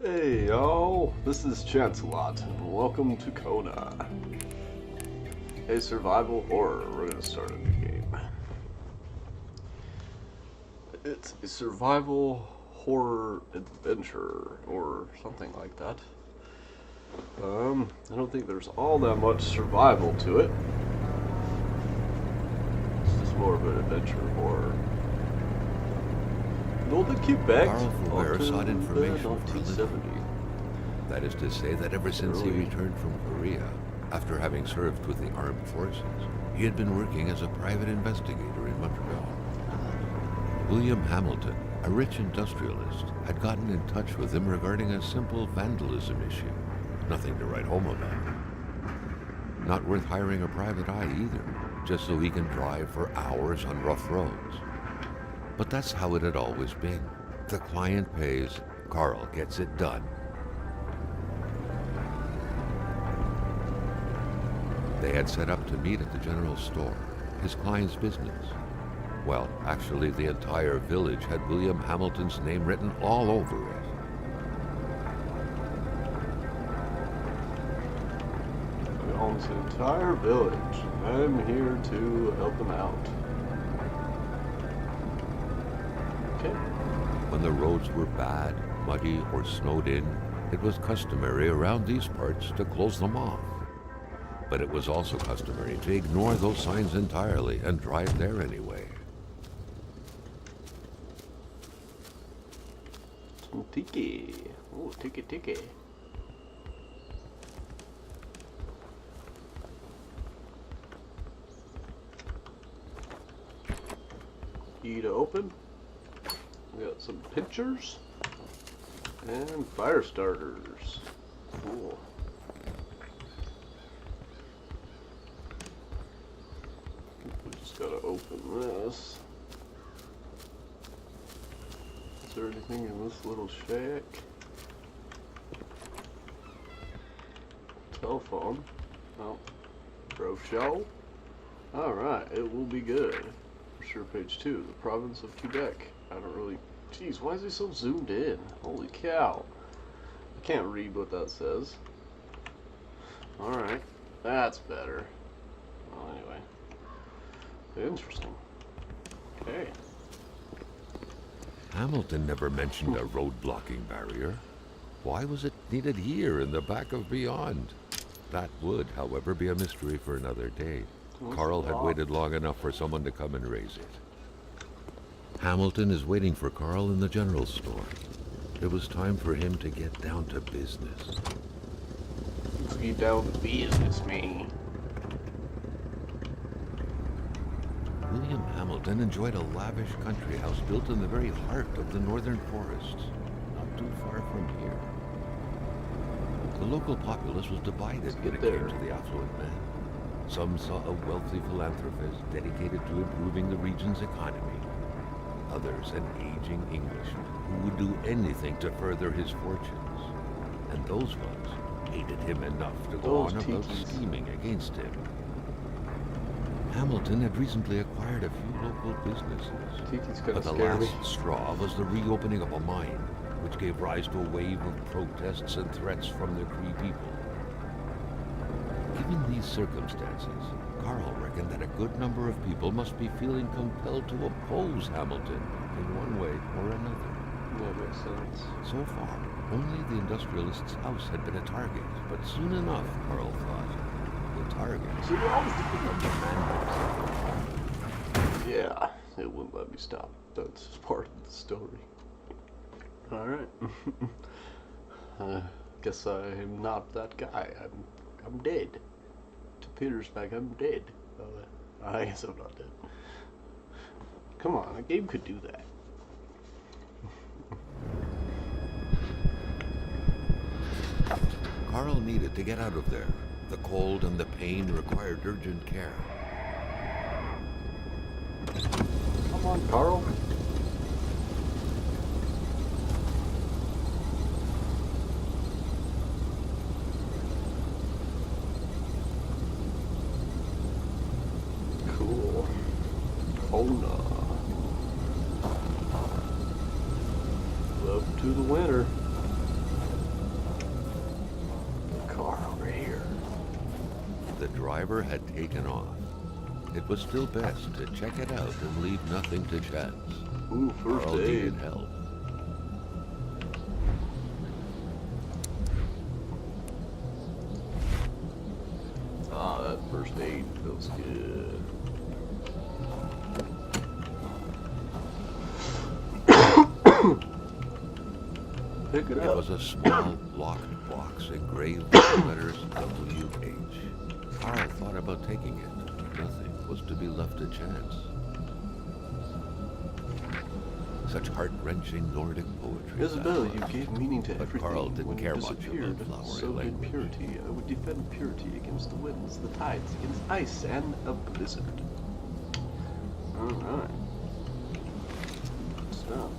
Hey y'all, this is Chancelot, and welcome to Kona. A survival horror. We're gonna start a new game. It's a survival horror adventure, or something like that. I don't think there's all that much survival to it. It's just more of an adventure horror. Golden Quebec. Carl Faubert sought information for a 1970. living. That is to say that ever since he returned from Korea, after having served with the armed forces, he had been working as a private investigator in Montreal. William Hamilton, a rich industrialist, had gotten in touch with him regarding a simple vandalism issue. Nothing to write home about. Not worth hiring a private eye either, just so he can drive for hours on rough roads. But that's how it had always been. The client pays, Carl gets it done. They had set up to meet at the general store, his client's business. Well, actually, the entire village had William Hamilton's name written all over it. Owns the entire village. I'm here to help him out. Okay. When the roads were bad, muddy, or snowed in, it was customary around these parts to close them off. But it was also customary to ignore those signs entirely and drive there anyway. Some tiki. Oh, tiki tiki. Key to open. We got some pictures and fire starters. Cool. We just gotta open this. Is there anything in this little shack? Telephone. Oh, brochure. Alright, it will be good. Sure, page 2, the province of Quebec. I don't really... Jeez, why is he so zoomed in? Holy cow. I can't read what that says. Alright, that's better. Well, anyway. Interesting. Okay. Hamilton never mentioned a road-blocking barrier. Why was it needed here in the back of Beyond? That would, however, be a mystery for another day. Carl had waited long enough for someone to come and raise it. Hamilton is waiting for Carl in the general store. It was time for him to get down to business. Let's get down to business, man. William Hamilton enjoyed a lavish country house built in the very heart of the northern forests, not too far from here. The local populace was divided when it came to the affluent man. Some saw a wealthy philanthropist dedicated to improving the region's economy. Others, an aging Englishman who would do anything to further his fortunes. And those ones hated him enough to go on about scheming against him. Hamilton had recently acquired a few local businesses, but the last straw was the reopening of a mine, which gave rise to a wave of protests and threats from the Cree people. Given these circumstances, Carl reckoned that a good number of people must be feeling compelled to oppose Hamilton in one way or another. That makes sense. So far, only the industrialist's house had been a target, but soon enough, Carl thought, the target would become the man himself. Yeah, it wouldn't let me stop. That's just part of the story. Alright. Guess I'm not that guy. I'm dead. To Peter's back, I'm dead. I guess I'm not dead. Come on, a game could do that. Carl needed to get out of there. The cold and the pain required urgent care. Come on, Carl. Cool. Kona. Welcome to the winter. driver had taken off. It was still best to check it out and leave nothing to chance. Ooh, first Carl aid. needed help. Ah, that first aid feels good. Pick it It up. was a small, locked box engraved with the letters W.H. Carl thought about taking it. Nothing was to be left to chance. Such heart-wrenching Nordic poetry. Isabel, that you was. gave meaning to But everything. Carl didn't when care you much disappeared, about flowery so did language. purity. I would defend purity against the winds, the tides, against ice and a blizzard. Alright. So,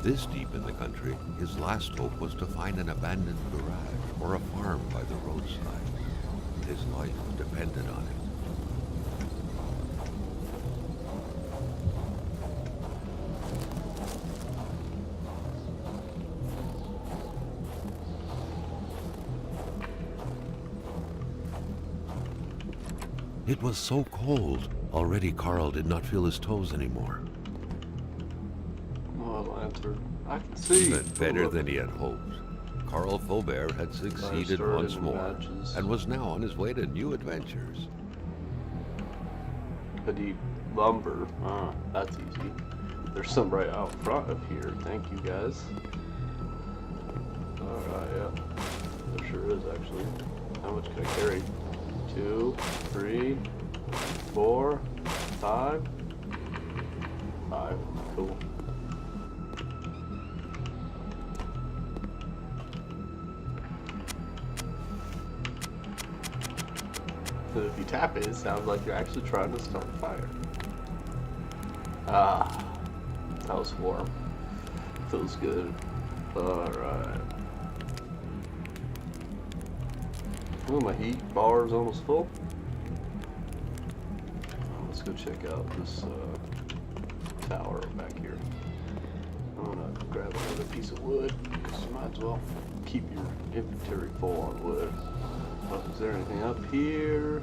This deep in the country, his last hope was to find an abandoned garage or a farm by the roadside. His life depended on it. It was so cold. Already Carl did not feel his toes anymore. oh, lantern. I can see. But better than he had hoped. Carl Faubert had succeeded started once in more matches. and was now on his way to new adventures. Petite lumber. Ah, that's easy. There's some right out front of here. Thank you, guys. Alright, yeah. There sure is, actually. How much can I carry? 2, 3, 4, 5. 5. Cool. So if you tap it, it sounds like you're actually trying to start a fire. Ah, that was warm. Feels good. Alright. Oh, my heat bar is almost full. Let's go check out this tower back here. I'm gonna grab another piece of wood, because you might as well keep your inventory full on wood. Oh, is there anything up here?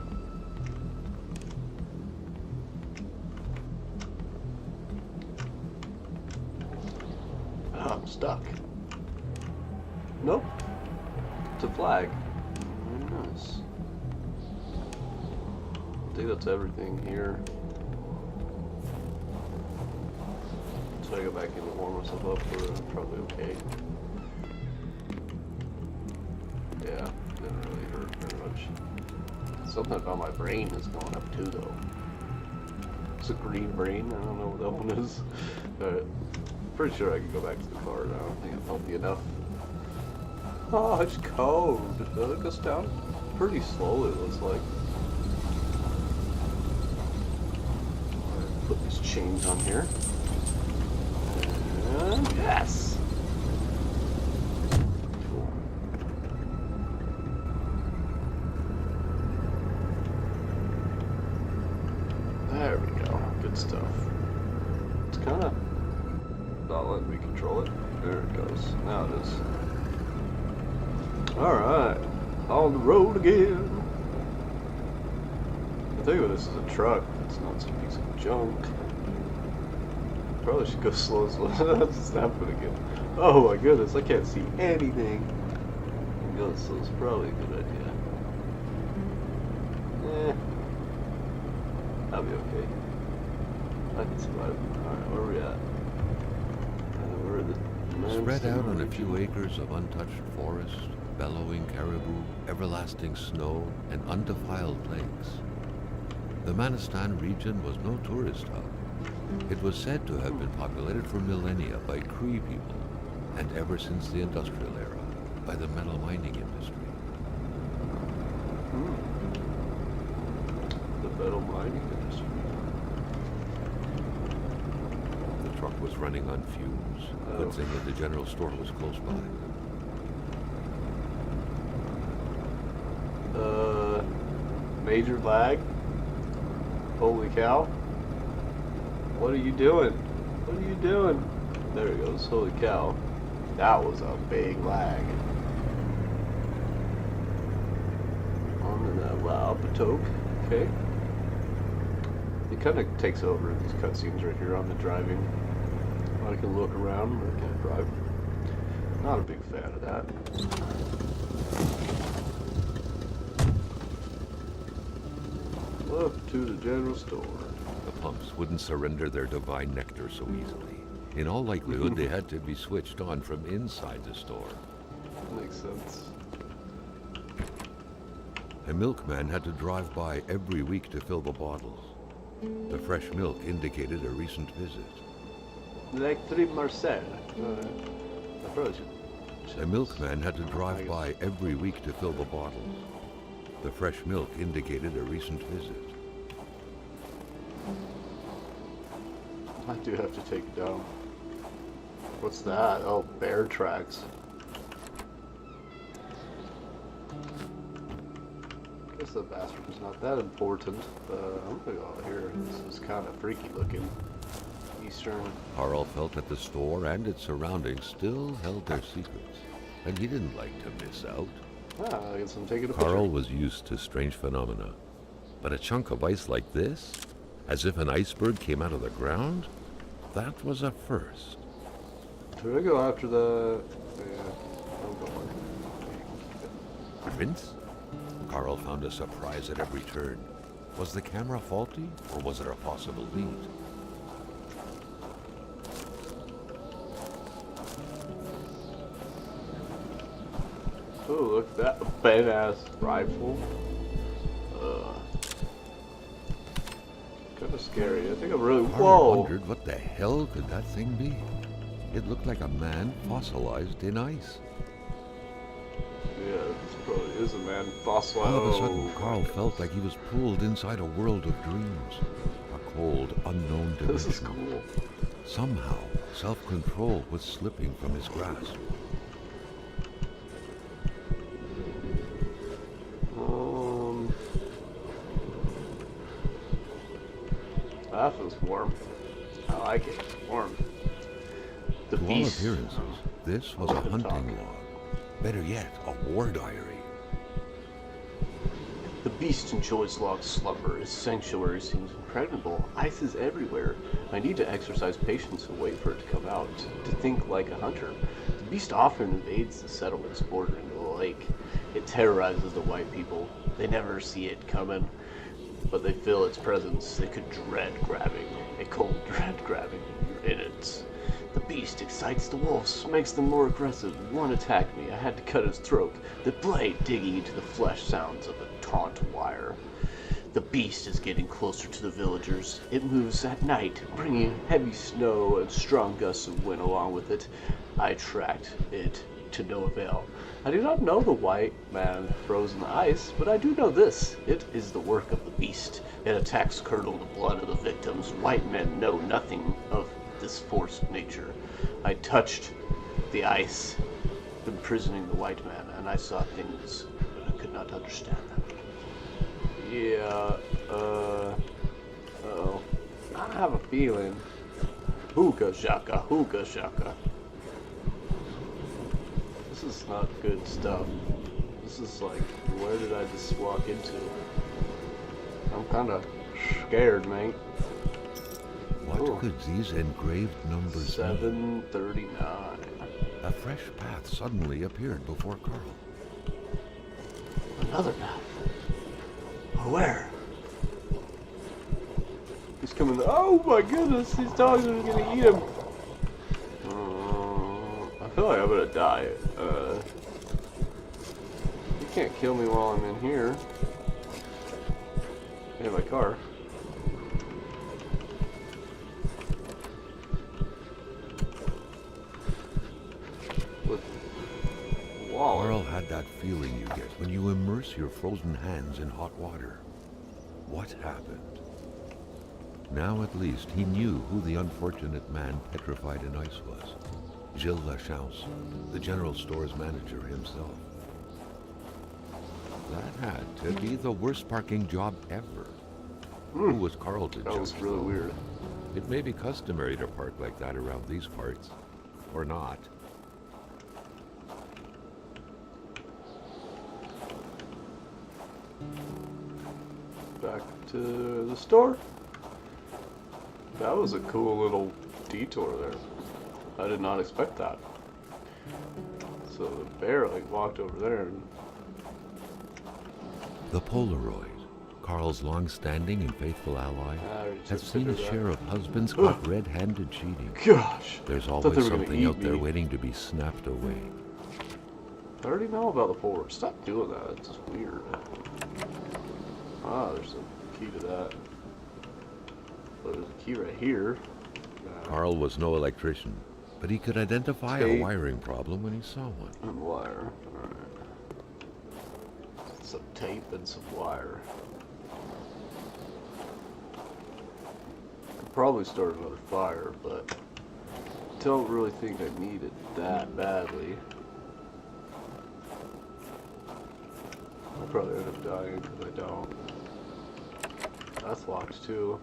Oh, I'm stuck. Nope. It's a flag. Very nice. I think that's everything here. So I go back in and warm myself up. We're probably okay. Yeah, didn't really hurt very much. Something about my brain is going up too, though. It's a green brain. I don't know what that one is. Alright. Pretty sure I can go back to the car now. I don't think I'm healthy enough. Oh, it's cold. It goes down pretty slowly, it looks like. Put these chains on here. And yes! Cool. There we go. Good stuff. It's kind of not letting me control it. There it goes. Now it is. Alright. On the road again. I think this is a truck. It's not some piece of junk. Probably should go slow. That's just happening again. Oh my goodness, I can't see anything. Going slow is probably a good idea. I'll be okay. I can survive. Alright, where are we at? We're at the Spread out on a few acres of untouched forest, bellowing caribou, everlasting snow, and undefiled lakes. The Manistan region was no tourist hub. It was said to have been populated for millennia by Cree people, and ever since the industrial era, by the metal mining industry. The metal mining industry. The truck was running on fumes. Good thing that the general store was close by. Major lag? Holy cow. What are you doing? What are you doing? There it goes. Holy cow. That was a big lag. Wow, Patoke. Okay. He kind of takes over these cutscenes right here on the driving. I can look around, but I can't drive. Not a big fan of that. Up to the general store. The pumps wouldn't surrender their divine nectar so easily. In all likelihood, they had to be switched on from inside the store. Makes sense. A milkman had to drive by every week to fill the bottles. The fresh milk indicated a recent visit. Lectri Marcel. A milkman had to drive by every week to fill the bottles. The fresh milk indicated a recent visit. I do have to take it down. What's that? Oh, bear tracks. Guess the bastard is not that important. I'm gonna go out here. This is kind of freaky looking. Eastern. Carl felt that the store and its surroundings still held their secrets, and he didn't like to miss out. I guess I'm taking a Carl picture. was used to strange phenomena, but a chunk of ice like this, as if an iceberg came out of the ground, that was a first. Should I go after the... Yeah, I'm going. Prince? Carl found a surprise at every turn. Was the camera faulty, or was it a possible lead? Oh, look at that badass rifle. Kind of scary. I think I'm really... Carl Whoa! wondered what the hell could that thing be. It looked like a man fossilized in ice. Yeah, this probably is a man fossil. All of a sudden, Carl felt like he was pulled inside a world of dreams. A cold, unknown dimension. This is cool. Somehow, self-control was slipping from his grasp. That feels warm. I like it. Warm. The To all beast. appearances, this was a hunting log. Better yet, a war diary. The beast enjoys long slumber. His sanctuary seems impregnable. Ice is everywhere. I need to exercise patience and wait for it to come out. To think like a hunter. The beast often invades the settlements bordering the lake. It terrorizes the white people. They never see it coming, but they feel its presence. They could dread grabbing. A cold dread grabbing in it. The beast excites the wolves, makes them more aggressive. One attacked me. I had to cut his throat. The blade digging into the flesh sounds of a taunt wire. The beast is getting closer to the villagers. It moves at night, bringing heavy snow and strong gusts of wind along with it. I tracked it to no avail. I do not know the white man froze in the ice, but I do know this. It is the work of the beast. It attacks curdle the blood of the victims. White men know nothing of this force of nature. I touched the ice, imprisoning the white man, and I saw things, but I could not understand them. Yeah, uh-oh. I have a feeling. Hookah shaka, hookah shaka. This is not good stuff. This is like, where did I just walk into? I'm kind of scared, mate. What Ooh. could these engraved numbers mean? 739. A fresh path suddenly appeared before Carl. Another path. Where? He's coming. Oh my goodness! These dogs are gonna eat him. I feel like I'm gonna die. You can't kill me while I'm in here. In my car. With wallet. Carl had that feeling you get when you immerse your frozen hands in hot water. What happened? Now at least he knew who the unfortunate man petrified in ice was. Gilles Lachance, the general store's manager himself. That had to be the worst parking job ever. Who was Carl to That was judge, really though? weird. It may be customary to park like that around these parts, or not. back to the store. That was a cool little detour there. I did not expect that. So the bear like walked over there and... The Polaroid, Carl's long-standing and faithful ally, has seen a share of husbands caught red-handed cheating. Gosh! There's always something out there waiting to be snapped away. I already know about the Polaroid. Stop doing that. It's just weird. Ah, there's a key to that. But there's a key right here. Carl was no electrician, but he could identify a wiring problem when he saw one. And wire. Alright. Some tape and some wire. Could probably start another fire, but don't really think I need it that badly. I'll probably end up dying because I don't. That's locked too.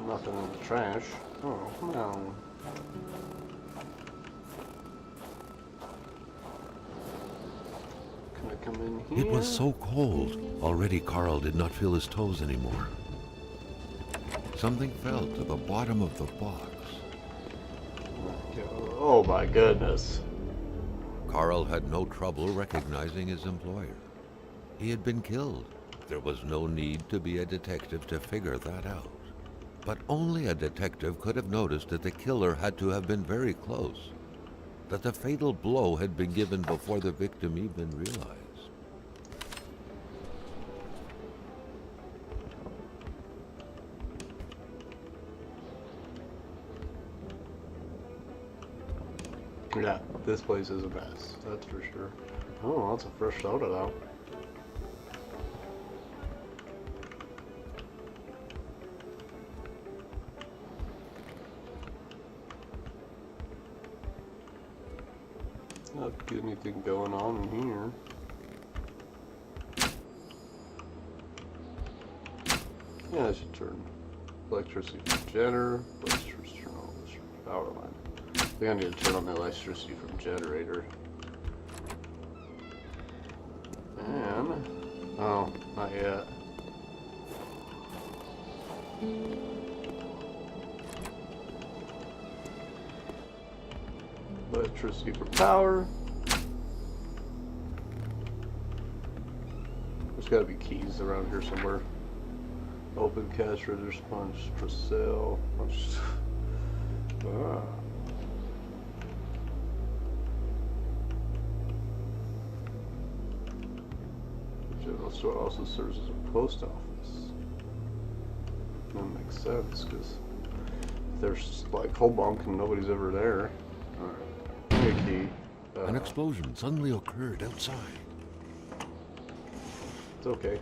Nothing in the trash. Oh, no. Can I come in here? It was so cold. Already Carl did not feel his toes anymore. Something fell to the bottom of the box. Oh my goodness. Carl had no trouble recognizing his employer. He had been killed. There was no need to be a detective to figure that out. But only a detective could have noticed that the killer had to have been very close, that the fatal blow had been given before the victim even realized. Yeah, this place is a mess, that's for sure. Oh, that's a fresh soda though. Not get anything going on in here. Yeah, I should turn electricity from generator. Let's just turn on this power line. I think I need to turn on the electricity from generator. And oh, not yet. Electricity for power. There's got to be keys around here somewhere. Open cash register, punch for sale. Ah. The general store also serves as a post office. That makes sense because there's like whole bunk and nobody's ever there. Alright. Key. An explosion suddenly occurred outside. It's okay.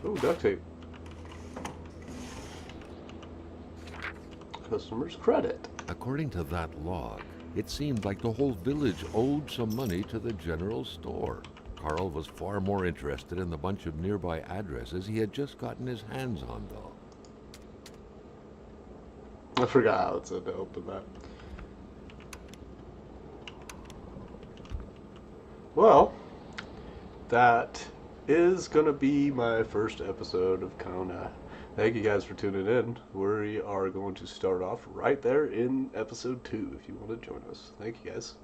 Oh, duct tape. Customer's credit. According to that log, it seemed like the whole village owed some money to the general store. Carl was far more interested in the bunch of nearby addresses he had just gotten his hands on, though. I forgot how it said to open that. Well, that is going to be my first episode of Kona. Thank you guys for tuning in. We are going to start off right there in episode 2 if you want to join us. Thank you guys.